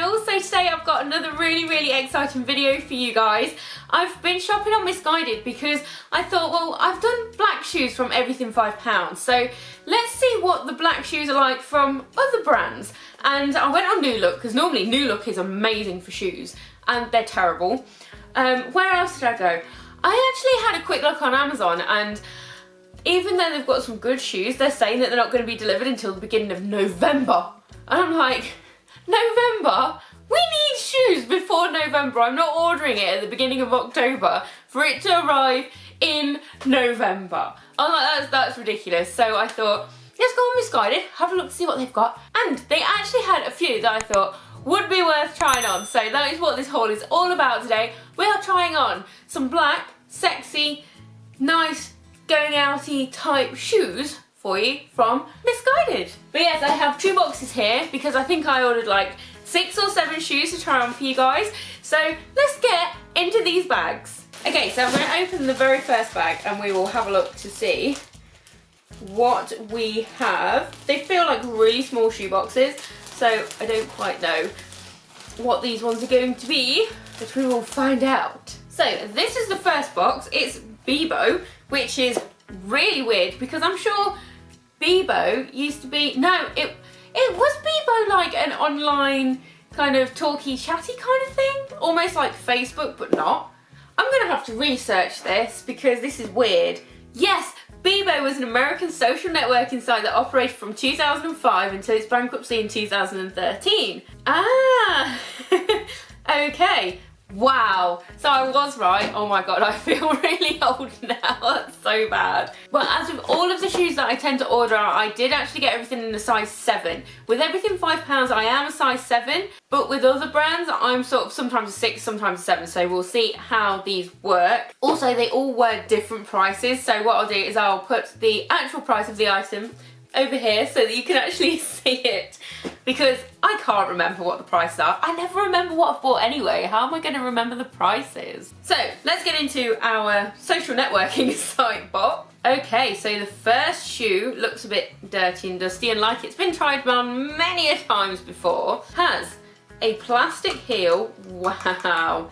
also today I've got another really exciting video for you guys. I've been shopping on Missguided because I thought, well, I've done black shoes from everything £5, so let's see what the black shoes are like from other brands. And I went on New Look because normally New Look is amazing for shoes and they're terrible. Where else did I go? I actually had a quick look on Amazon, and even though they've got some good shoes, they're saying that they're not going to be delivered until the beginning of November. And I'm like, November? We need shoes before November. I'm not ordering it at the beginning of October for it to arrive in November. I'm like, that's ridiculous. So I thought, let's go on Missguided, have a look to see what they've got. And they actually had a few that I thought would be worth trying on. So that is what this haul is all about today. We are trying on some black, sexy, nice, going outy type shoes for you from Missguided. But yes, I have 2 boxes here because I think I ordered like 6 or 7 shoes to try on for you guys. So let's get into these bags. Okay, so I'm going to open the very first bag and we will have a look to see what we have. They feel like really small shoe boxes, so I don't quite know what these ones are going to be, but we will find out. So this is the first box. It's Bebo, which is really weird because I'm sure Bebo used to be, no, it was Bebo like an online kind of talky chatty kind of thing, almost like Facebook but not. I'm gonna have to research this because this is weird. Yes, Bebo was an American social networking site that operated from 2005 until its bankruptcy in 2013. Ah, okay. Wow, so I was right. Oh my god, I feel really old now. That's so bad. But as with all of the shoes that I tend to order, I did actually get everything in a size 7. With everything £5, I am a size 7, but with other brands, I'm sort of sometimes a 6, sometimes a 7, so we'll see how these work. Also, they all were different prices, so what I'll do is I'll put the actual price of the item over here so that you can actually see it, because I can't remember what the prices are. I never remember what I've bought anyway. How am I going to remember the prices? So let's get into our social networking site box. Okay, so the first shoe looks a bit dirty and dusty, and like it's been tried on many a times before. Has a plastic heel. Wow.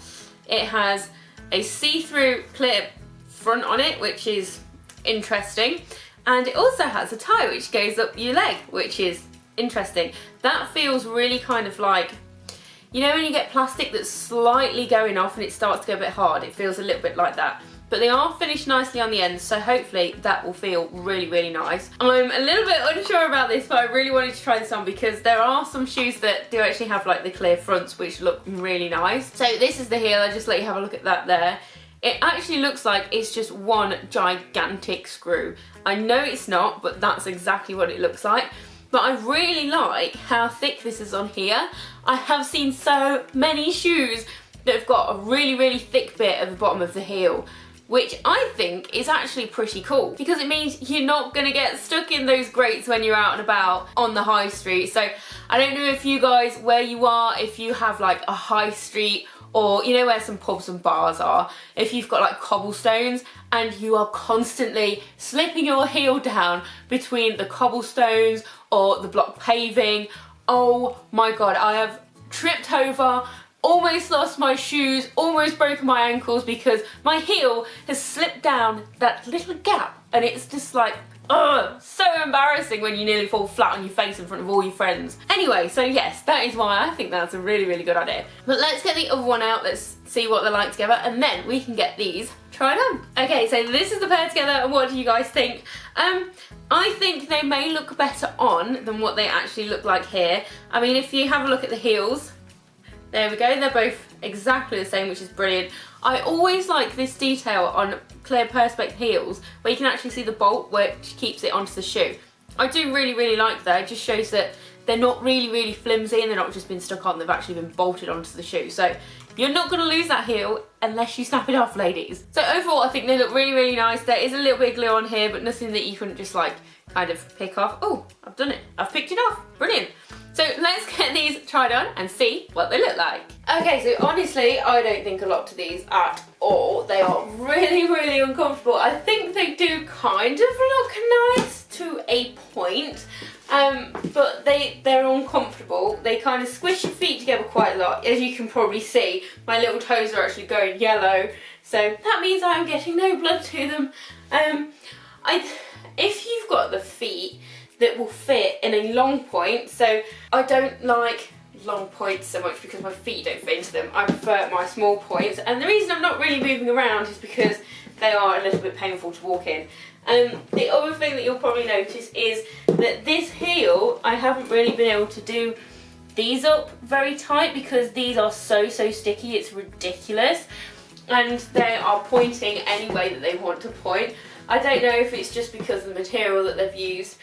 It has a see-through clear front on it, which is interesting. And it also has a tie which goes up your leg, which is interesting. That feels really kind of like, you know when you get plastic that's slightly going off and it starts to go a bit hard, it feels a little bit like that. But they are finished nicely on the ends, so hopefully that will feel really nice. I'm a little bit unsure about this, but I really wanted to try this on because there are some shoes that do actually have like the clear fronts which look really nice. So this is the heel, I'll just let you have a look at that there. It actually looks like it's just one gigantic screw. I know it's not, but that's exactly what it looks like. But I really like how thick this is on here. I have seen so many shoes that have got a really thick bit at the bottom of the heel, which I think is actually pretty cool because it means you're not gonna get stuck in those grates when you're out and about on the high street. So I don't know if you guys, where you are, if you have like a high street, or you know where some pubs and bars are, if you've got like cobblestones and you are constantly slipping your heel down between the cobblestones or the block paving. Oh my god, I have tripped over, almost lost my shoes, almost broken my ankles because my heel has slipped down that little gap, and it's just like, ugh, so embarrassing when you nearly fall flat on your face in front of all your friends. Anyway, so yes, that is why I think that's a really good idea. But let's get the other one out, let's see what they're like together, and then we can get these tried on. Okay, so this is the pair together, and what do you guys think? I think they may look better on than what they actually look like here. I mean, if you have a look at the heels, there we go, they're both exactly the same, which is brilliant. I always like this detail on clear perspex heels where you can actually see the bolt which keeps it onto the shoe. I do really like that. It just shows that they're not really flimsy and they're not just been stuck on, they've actually been bolted onto the shoe. So you're not going to lose that heel unless you snap it off, ladies. So overall I think they look really nice. There is a little bit of glue on here, but nothing that you couldn't just like kind of pick off. Oh, I've done it. I've picked it off. Brilliant. So let's get these tried on and see what they look like. Okay, so honestly, I don't think a lot to these at all. They are really uncomfortable. I think they do kind of look nice to a point. but they're uncomfortable. They kind of squish your feet together quite a lot. As you can probably see, my little toes are actually going yellow, so that means I am getting no blood to them. If you've got the feet that will fit in a long point, so I don't like long points so much because my feet don't fit into them. I prefer my small points, and the reason I'm not really moving around is because they are a little bit painful to walk in. The other thing that you'll probably notice is that this heel, I haven't really been able to do these up very tight because these are so sticky, it's ridiculous, and they are pointing any way that they want to point. I don't know if it's just because of the material that they've used.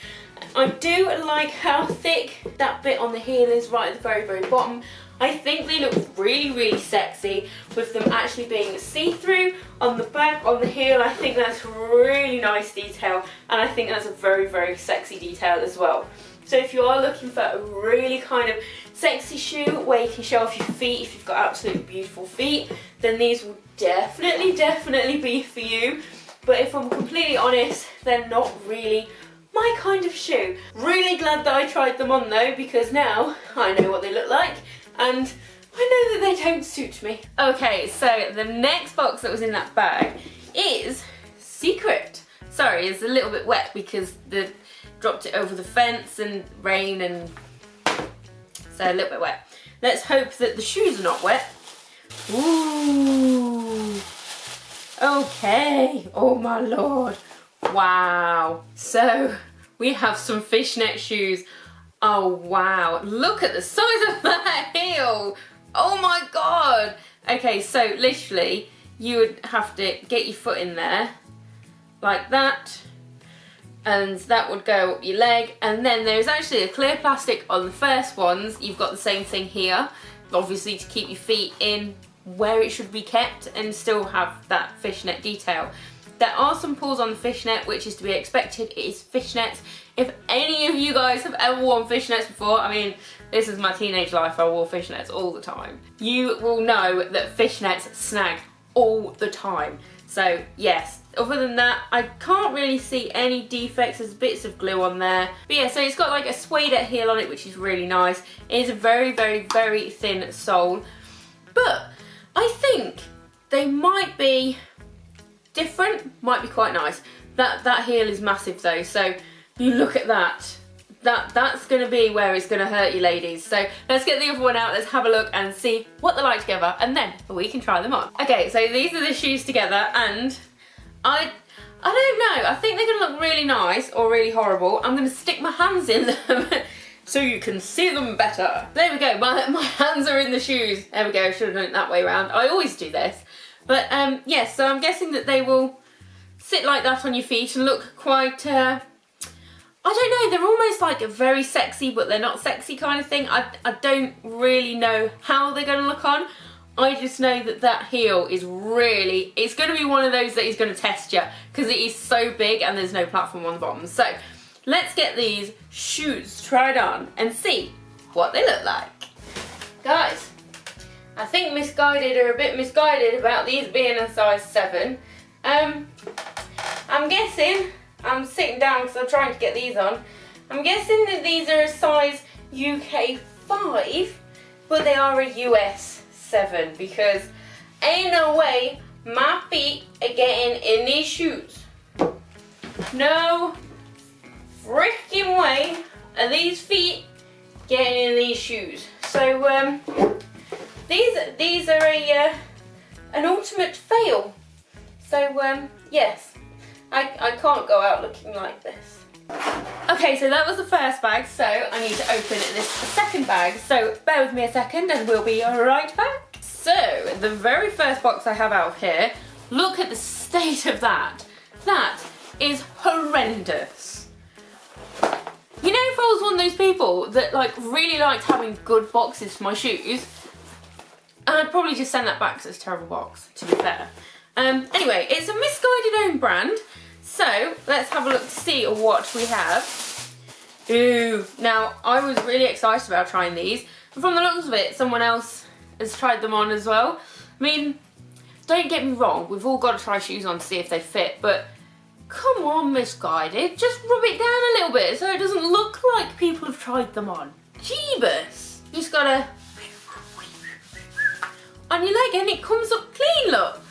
I do like how thick that bit on the heel is right at the very bottom. I think they look really sexy with them actually being see-through on the back, on the heel. I think that's really nice detail, and I think that's a very sexy detail as well. So if you are looking for a really kind of sexy shoe where you can show off your feet if you've got absolutely beautiful feet, then these will definitely be for you. But if I'm completely honest, they're not really my kind of shoe. Really glad that I tried them on though, because now I know what they look like and I know that they don't suit me. Okay, so the next box that was in that bag is Secret. Sorry, it's a little bit wet because the dropped it over the fence and rain, and so a little bit wet. Let's hope that the shoes are not wet. Ooh. Okay. Oh my lord. Wow. So we have some fishnet shoes. Oh wow. Look at the size of that heel. Oh my god. Okay, so literally you would have to get your foot in there like that, and that would go up your leg, and then there's actually a clear plastic on the first ones. You've got the same thing here, obviously to keep your feet in where it should be kept and still have that fishnet detail. There are some pulls on the fishnet, which is to be expected. It is fishnets. If any of you guys have ever worn fishnets before, I mean, this is my teenage life, I wore fishnets all the time. You will know that fishnets snag all the time. So yes, other than that, I can't really see any defects. There's bits of glue on there. But yeah, so it's got like a suede heel on it, which is really nice. It is a very thin sole. But I think they might be different, might be quite nice. That heel is massive though, so you look at that. That's going to be where it's going to hurt you, ladies. So let's get the other one out, let's have a look and see what they're like together, and then we can try them on. Okay, so these are the shoes together, and I don't know, I think they're going to look really nice or really horrible. I'm going to stick my hands in them so you can see them better. There we go, my hands are in the shoes. There we go, I should have done it that way around. I always do this. But yes, so I'm guessing that they will sit like that on your feet and look quite, I don't know, they're almost like a very sexy but they're not sexy kind of thing. I don't really know how they're going to look on. I just know that that heel is really, it's going to be one of those that is going to test you because it is so big and there's no platform on the bottom. So let's get these shoes tried on and see what they look like. Guys, I think Missguided are a bit misguided about these being a size 7. I'm guessing, I'm sitting down because I'm trying to get these on. I'm guessing that these are a size UK 5, but they are a US 7 because ain't no way my feet are getting in these shoes. No freaking way are these feet getting in these shoes. So these are an ultimate fail. So yes, I can't go out looking like this. Okay, so that was the first bag, so I need to open this second bag. So bear with me a second and we'll be right back. So the very first box I have out here, look at the state of that. That is horrendous. You know, if I was one of those people that like really liked having good boxes for my shoes, I'd probably just send that back because it's a terrible box, to be fair. Anyway, it's a Missguided own brand, so let's have a look to see what we have. Ooh, now I was really excited about trying these, and from the looks of it, someone else has tried them on as well. I mean, don't get me wrong, we've all got to try shoes on to see if they fit, but Come on, Missguided, just rub it down a little bit so it doesn't look like people have tried them on. Jeebus. You just gotta on your leg and it comes up clean, look.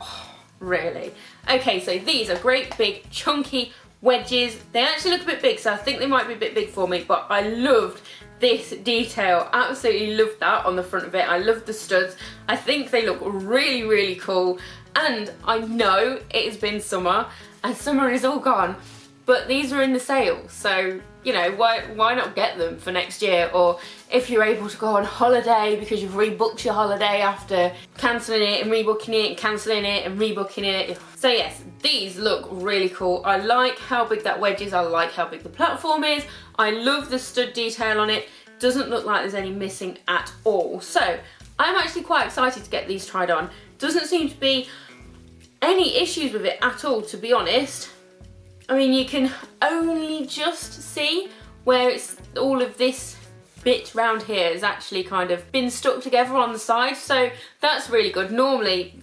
Oh, really? Okay, so these are great big chunky wedges. They actually look a bit big, so I think they might be a bit big for me, but I loved this detail. Absolutely loved that on the front of it. I love the studs. I think they look really, really cool. And I know it has been summer and summer is all gone, but these are in the sale. So, you know, why not get them for next year? Or if you're able to go on holiday because you've rebooked your holiday after cancelling it and rebooking it and cancelling it and rebooking it. So yes, these look really cool. I like how big that wedge is. I like how big the platform is. I love the stud detail on it. Doesn't look like there's any missing at all. So I'm actually quite excited to get these tried on. Doesn't seem to be any issues with it at all, to be honest. I mean, you can only just see where it's all of this bit round here has actually kind of been stuck together on the side, so that's really good. Normally,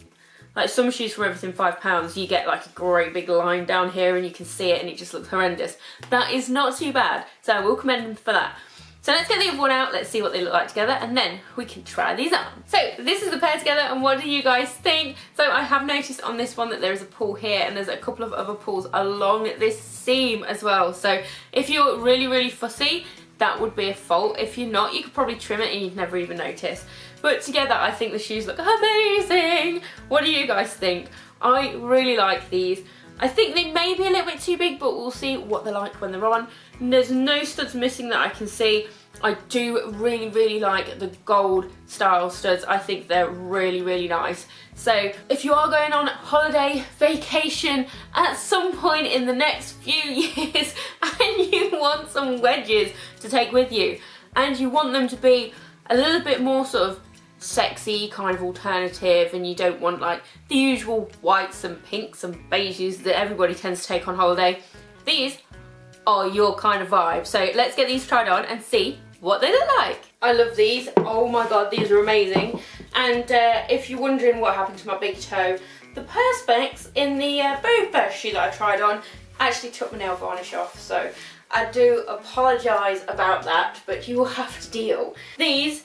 like some shoes for everything £5, you get like a great big line down here and you can see it and it just looks horrendous. That is not too bad, so I will commend them for that. So let's get the other one out, let's see what they look like together, and then we can try these on. So this is the pair together, and what do you guys think? So I have noticed on this one that there is a pull here, and there's a couple of other pulls along this seam as well. So if you're really, really fussy, that would be a fault. If you're not, you could probably trim it and you'd never even notice. But together, I think the shoes look amazing. What do you guys think? I really like these. I think they may be a little bit too big, but we'll see what they're like when they're on. And there's no studs missing that I can see. I do really, really like the gold style studs. I think they're really, really nice. So if you are going on holiday, vacation at some point in the next few years and you want some wedges to take with you and you want them to be a little bit more sort of sexy kind of alternative, and you don't want like the usual whites and pinks and beiges that everybody tends to take on holiday, these are your kind of vibe. So let's get these tried on and see what they look like. I love these. Oh my god, these are amazing. And if you're wondering what happened to my big toe, the perspex in the very first shoe that I tried on actually took my nail varnish off, so I do apologise about that, but you will have to deal. These,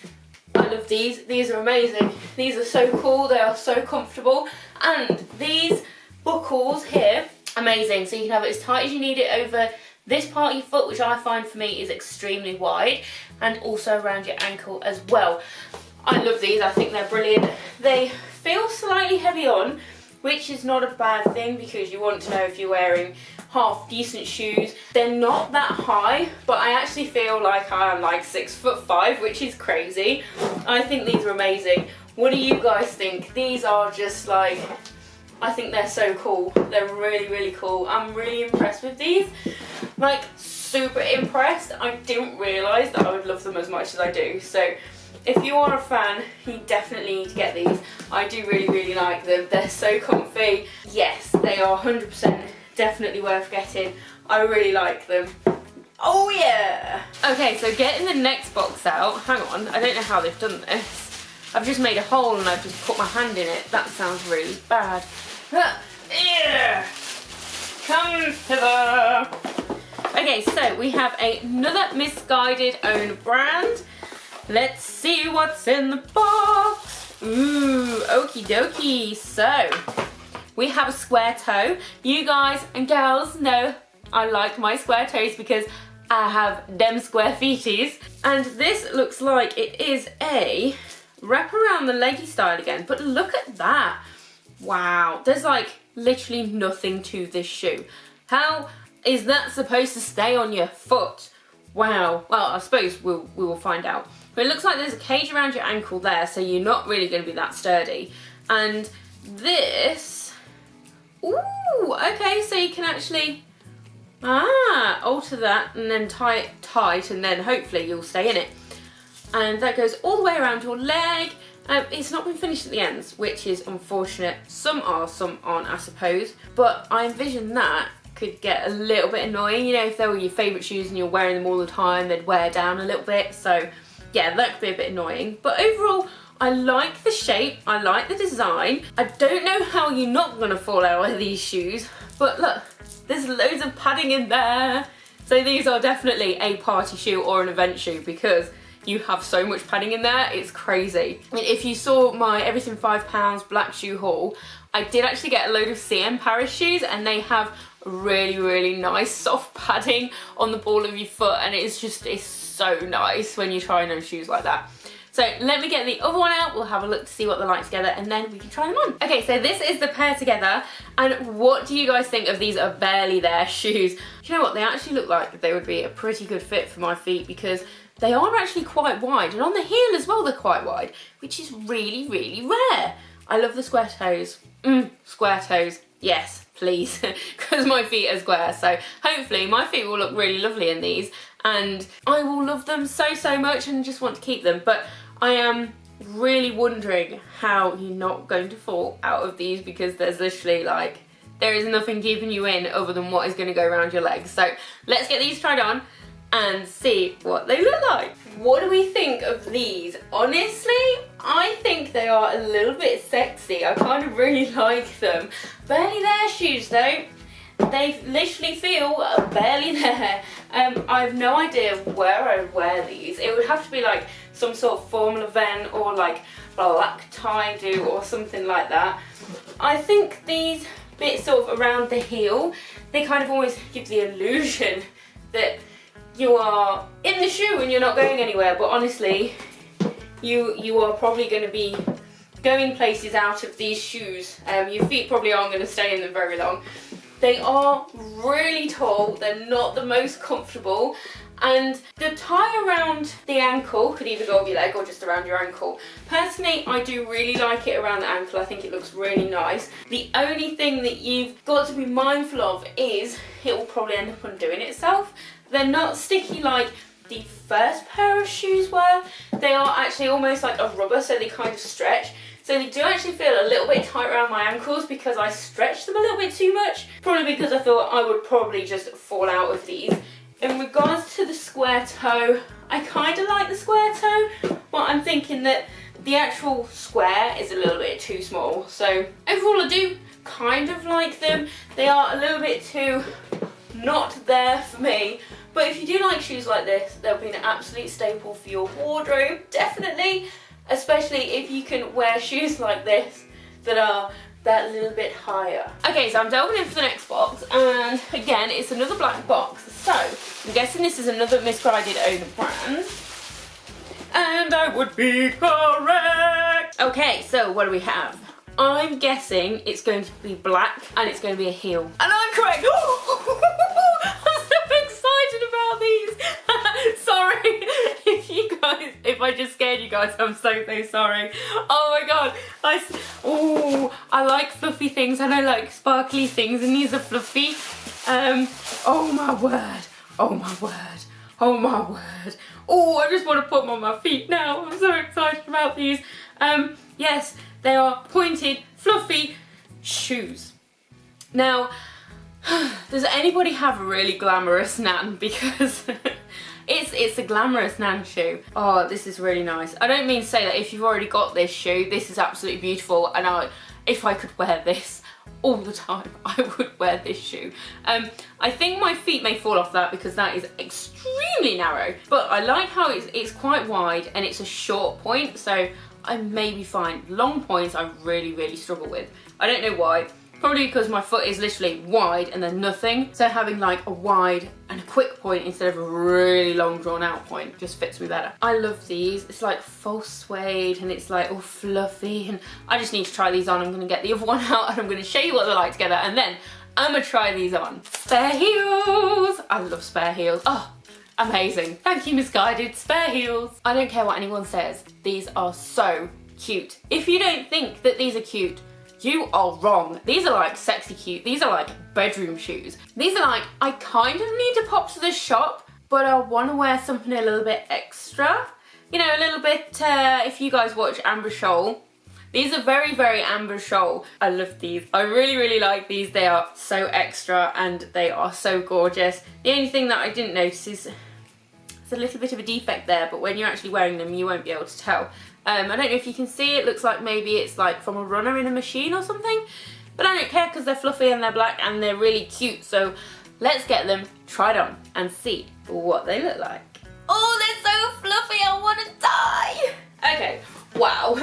I love these. These are amazing. These are so cool. They are so comfortable. And these buckles here, amazing. So you can have it as tight as you need it over this part of your foot, which I find for me is extremely wide, and also around your ankle as well. I love these. I think they're brilliant. They feel slightly heavy on, which is not a bad thing because you want to know if you're wearing half decent shoes. They're not that high, but I actually feel like I am like 6'5", which is crazy. I think these are amazing. What do you guys think? These are just like, I think they're so cool. They're really, really cool. I'm really impressed with these. Like, super impressed. I didn't realise that I would love them as much as I do. So if you are a fan, you definitely need to get these. I do really, really like them. They're so comfy. Yes, they are 100% definitely worth getting. I really like them. Oh yeah! Okay, so getting the next box out. Hang on, I don't know how they've done this. I've just made a hole and I've just put my hand in it. That sounds really bad. Yeah. Come hither. Okay, so we have another Missguided own brand. Let's see what's in the box. Ooh, okie dokie. So, we have a square toe. You guys and girls know I like my square toes because I have them square feeties. And this looks like it is a wrap around the leggy style again, but look at that. Wow, there's like literally nothing to this shoe. How is that supposed to stay on your foot? Wow, well, I suppose we will find out. But it looks like there's a cage around your ankle there, so you're not really going to be that sturdy. And this, ooh, okay, so you can actually, alter that and then tie it tight, and then hopefully you'll stay in it. And that goes all the way around your leg. It's not been finished at the ends, which is unfortunate. Some are, some aren't, I suppose. But I envision that could get a little bit annoying. You know, if they were your favourite shoes and you're wearing them all the time, they'd wear down a little bit. So yeah, that could be a bit annoying. But overall, I like the shape, I like the design. I don't know how you're not gonna fall out of these shoes, but look, there's loads of padding in there. So these are definitely a party shoe or an event shoe because you have so much padding in there, it's crazy. I mean, if you saw my Everything £5 black shoe haul, I did actually get a load of CM Paris shoes and they have really nice soft padding on the ball of your foot, and it's so nice when you're trying on shoes like that. So let me get the other one out, we'll have a look to see what they're like together and then we can try them on. Okay, so this is the pair together, and what do you guys think of these are barely there shoes? Do you know what, they actually look like they would be a pretty good fit for my feet because they are actually quite wide, and on the heel as well they're quite wide, which is really rare. I love the square toes. Square toes, yes, please, because my feet are square, so hopefully my feet will look really lovely in these and I will love them so much and just want to keep them. But I am really wondering how you're not going to fall out of these because there's literally like, there is nothing keeping you in other than what is going to go around your legs. So let's get these tried on and see what they look like. What do we think of these? Honestly, I think they are a little bit sexy. I kind of really like them. Barely there shoes though. They literally feel barely there. I have no idea where I would wear these. It would have to be like some sort of formal event or like black tie do or something like that. I think these bits sort of around the heel, they kind of always give the illusion that you are in the shoe and you're not going anywhere, but honestly you are probably going to be going places out of these shoes. Your feet probably aren't going to stay in them very long. They are really tall, they're not the most comfortable, and the tie around the ankle could either go up your leg or just around your ankle. Personally, I do really like it around the ankle. I think it looks really nice. The only thing that you've got to be mindful of is it will probably end up undoing itself. They're not sticky like the first pair of shoes were. They are actually almost like a rubber, so they kind of stretch. So they do actually feel a little bit tight around my ankles because I stretched them a little bit too much. Probably because I thought I would probably just fall out of these. In regards to the square toe, I kind of like the square toe, but I'm thinking that the actual square is a little bit too small. So overall I do kind of like them. They are a little bit too not there for me. But if you do like shoes like this, they'll be an absolute staple for your wardrobe, definitely. Especially if you can wear shoes like this that are that little bit higher. Okay, so I'm delving into the next box, and again, it's another black box. So, I'm guessing this is another Missguided own brand. And I would be correct! Okay, so what do we have? I'm guessing it's going to be black, and it's going to be a heel. And I'm correct! I'm so excited about these! Sorry if I just scared you guys, I'm so sorry. Oh my god, I like fluffy things and I like sparkly things, and these are fluffy. Oh my word, oh my word, oh my word. Oh, I just want to put them on my feet now. I'm so excited about these. Yes, they are pointed, fluffy shoes. Now, does anybody have a really glamorous nan? Because it's a glamorous nan shoe. Oh, this is really nice. I don't mean to say that if you've already got this shoe, this is absolutely beautiful, and if I could wear this all the time, I would wear this shoe. I think my feet may fall off that because that is extremely narrow, but I like how it's quite wide and it's a short point, so I may be fine. Long points I really struggle with. I don't know why. Probably because my foot is literally wide and then nothing. So having like a wide and a quick point instead of a really long drawn out point just fits me better. I love these. It's like false suede and it's like all fluffy, and I just need to try these on. I'm going to get the other one out and I'm going to show you what they're like together, and then I'm going to try these on. Spare heels. I love spare heels. Oh, amazing. Thank you, Missguided. Spare heels. I don't care what anyone says. These are so cute. If you don't think that these are cute, you are wrong. These are like sexy cute. These are like bedroom shoes. These are like, I kind of need to pop to the shop, but I want to wear something a little bit extra. You know, a little bit, if you guys watch Amber Shoal, these are very Amber Shoal. I love these. I really like these. They are so extra and they are so gorgeous. The only thing that I didn't notice is a little bit of a defect there, but when you're actually wearing them you won't be able to tell. I don't know if you can see, it looks like maybe it's like from a runner in a machine or something. But I don't care because they're fluffy and they're black and they're really cute. So let's get them tried on and see what they look like. Oh, they're so fluffy, I want to die. Okay, wow.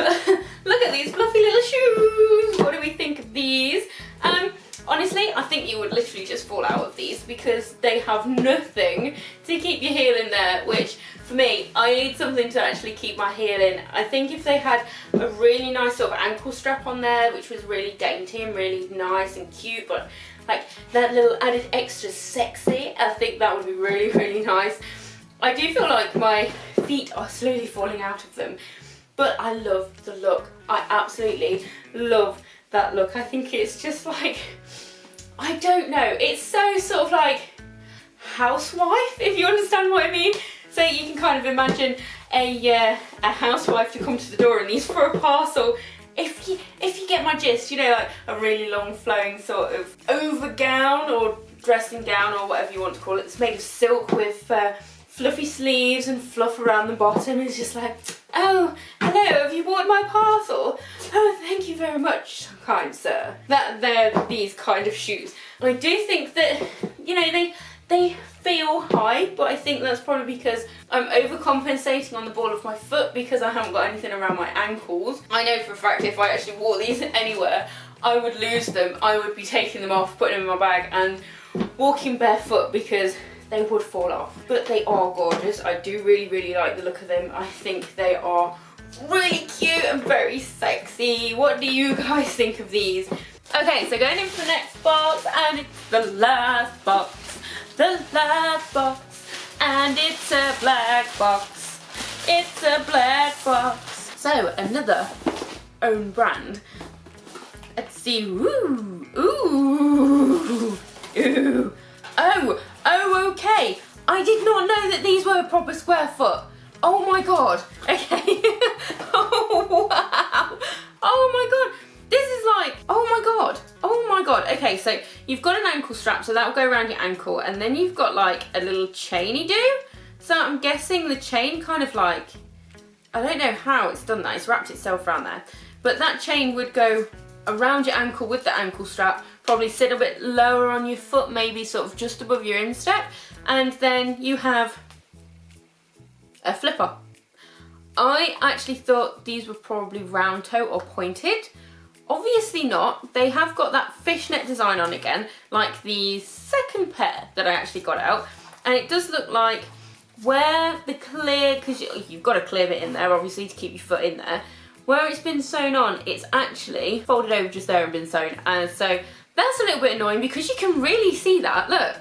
Look at these fluffy little shoes. What do we think of these? Honestly, I think you would literally just fall out of these because they have nothing to keep your heel in there, which for me, I need something to actually keep my heel in. I think if they had a really nice sort of ankle strap on there, which was really dainty and really nice and cute, but like that little added extra sexy, I think that would be really, really nice. I do feel like my feet are slowly falling out of them, but I love the look. I absolutely love that look. I think it's just like, I don't know, it's so sort of like housewife, if you understand what I mean. So you can kind of imagine a housewife to come to the door in these for a parcel. If you get my gist, you know, like a really long flowing sort of over gown or dressing gown or whatever you want to call it. It's made of silk with fluffy sleeves and fluff around the bottom. It's just like, oh, hello, have you bought my parcel? Oh, thank you very much, kind sir. They're these kind of shoes. I do think that, you know, they feel high, but I think that's probably because I'm overcompensating on the ball of my foot because I haven't got anything around my ankles. I know for a fact if I actually wore these anywhere, I would lose them. I would be taking them off, putting them in my bag and walking barefoot because they would fall off. But they are gorgeous. I do really, really like the look of them. I think they are really cute and very sexy. What do you guys think of these? Okay, so going into the next box, and it's the last box. The last box, and it's a black box. It's a black box. So another own brand. Let's see. Ooh, ooh, ooh. Oh, okay. I did not know that these were a proper square foot. Oh my god. Okay. Oh wow. Oh my god. This is like, oh my god. Oh my god. Okay, so you've got an ankle strap, so that will go around your ankle, and then you've got like a little chainy do. So I'm guessing the chain kind of like, I don't know how it's done that. It's wrapped itself around there. But that chain would go around your ankle with the ankle strap, probably sit a bit lower on your foot, maybe sort of just above your instep, and then you have a flipper. I actually thought these were probably round toe or pointed. Obviously not. They have got that fishnet design on again, like the second pair that I actually got out, and it does look like where the clear, because you've got a clear bit in there obviously to keep your foot in there, where it's been sewn on, it's actually folded over just there and been sewn, and so that's a little bit annoying because you can really see that, look.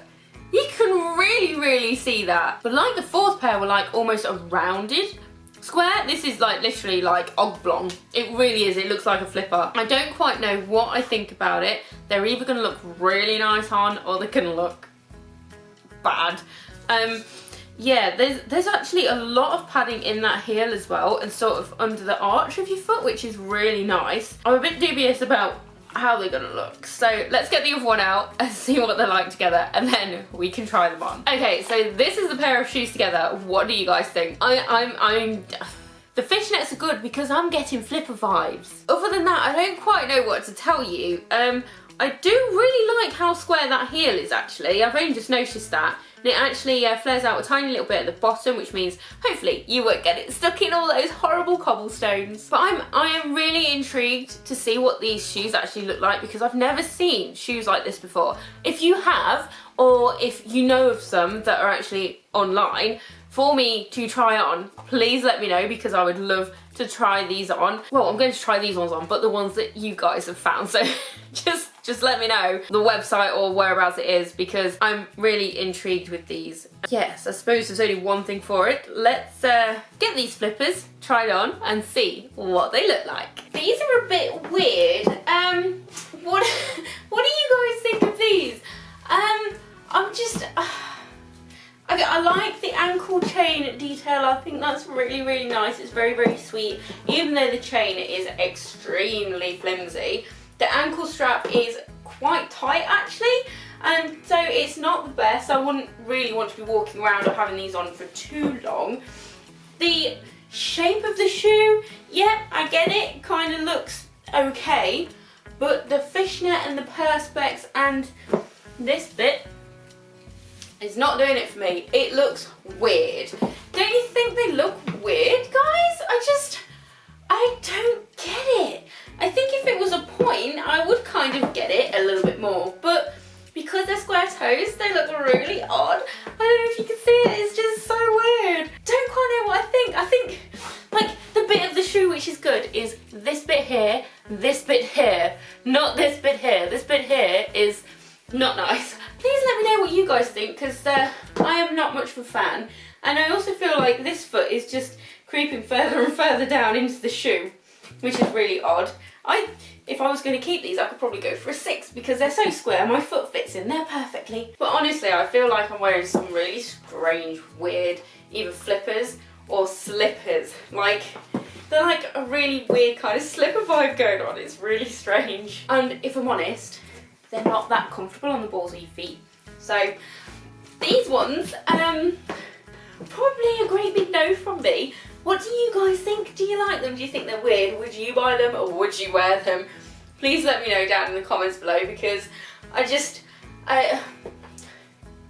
You can really see that. But like the fourth pair were like almost a rounded square, this is like literally like oblong. It really is, it looks like a flipper. I don't quite know what I think about it. They're either gonna look really nice on or they're gonna look bad. Yeah, there's actually a lot of padding in that heel as well and sort of under the arch of your foot, which is really nice. I'm a bit dubious about how they're gonna look. So let's get the other one out and see what they're like together, and then we can try them on. Okay, so this is the pair of shoes together. What do you guys think? The fishnets are good because I'm getting flipper vibes. Other than that, I don't quite know what to tell you. I do really like how square that heel is actually. I've only just noticed that. And it actually flares out a tiny little bit at the bottom, which means hopefully you won't get it stuck in all those horrible cobblestones. But I am really intrigued to see what these shoes actually look like because I've never seen shoes like this before. If you have, or if you know of some that are actually online for me to try on, please let me know because I would love to try these on. Well, I'm going to try these ones on, but the ones that you guys have found. So just let me know the website or whereabouts it is because I'm really intrigued with these. Yes, I suppose there's only one thing for it. Let's get these flippers tried on and see what they look like. These are a bit weird. What do you guys think of these? I like the ankle chain detail. I think that's really nice. It's very sweet. Even though the chain is extremely flimsy, the ankle strap is quite tight actually, and so it's not the best. I wouldn't really want to be walking around or having these on for too long. The Shape of the shoe, yeah, I get it, kind of looks okay, but the fishnet and the perspex and this bit is not doing it for me. It looks weird. Don't you think they look weird, guys? I don't get it. I think if it was a point, I would kind of get it a little bit more, but because they're square toes, they look really odd. I don't know if you can see it, it's just so weird. Don't quite know what I think. I think, like, the bit of the shoe which is good is this bit here, not this bit here. This bit here is not nice. Please let me know what you guys think, because I am not much of a fan. And I also feel like this foot is just creeping further and further down into the shoe, which is really odd. If I was going to keep these, I could probably go for a 6 because they're so square, my foot fits in there perfectly. But honestly, I feel like I'm wearing some really strange, weird, either flippers or slippers. Like, they're like a really weird kind of slipper vibe going on. It's really strange. And if I'm honest, they're not that comfortable on the balls of your feet. So these ones, probably a great big no from me. What do you guys think? Do you like them? Do you think they're weird? Would you buy them or would you wear them? Please let me know down in the comments below, because I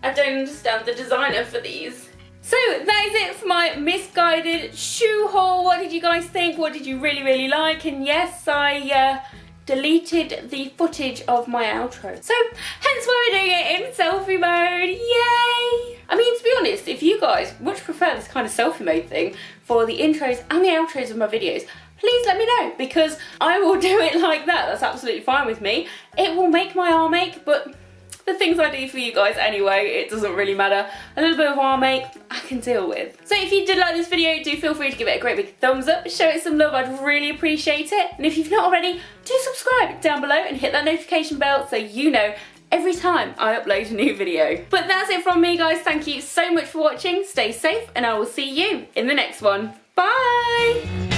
don't understand the designer for these. So that is it for my Missguided shoe haul. What did you guys think? What did you really like? And yes, I deleted the footage of my outro. So hence why we're doing it in selfie mode. Yay! I mean, to be honest, if you guys much prefer this kind of selfie mode thing for the intros and the outros of my videos, please let me know, because I will do it like that. That's absolutely fine with me. It will make my arm ache, but the things I do for you guys anyway, it doesn't really matter. A little bit of arm ache, I can deal with. So if you did like this video, do feel free to give it a great big thumbs up. Show it some love, I'd really appreciate it. And if you've not already, do subscribe down below and hit that notification bell so you know every time I upload a new video. But that's it from me, guys. Thank you so much for watching. Stay safe and I will see you in the next one. Bye!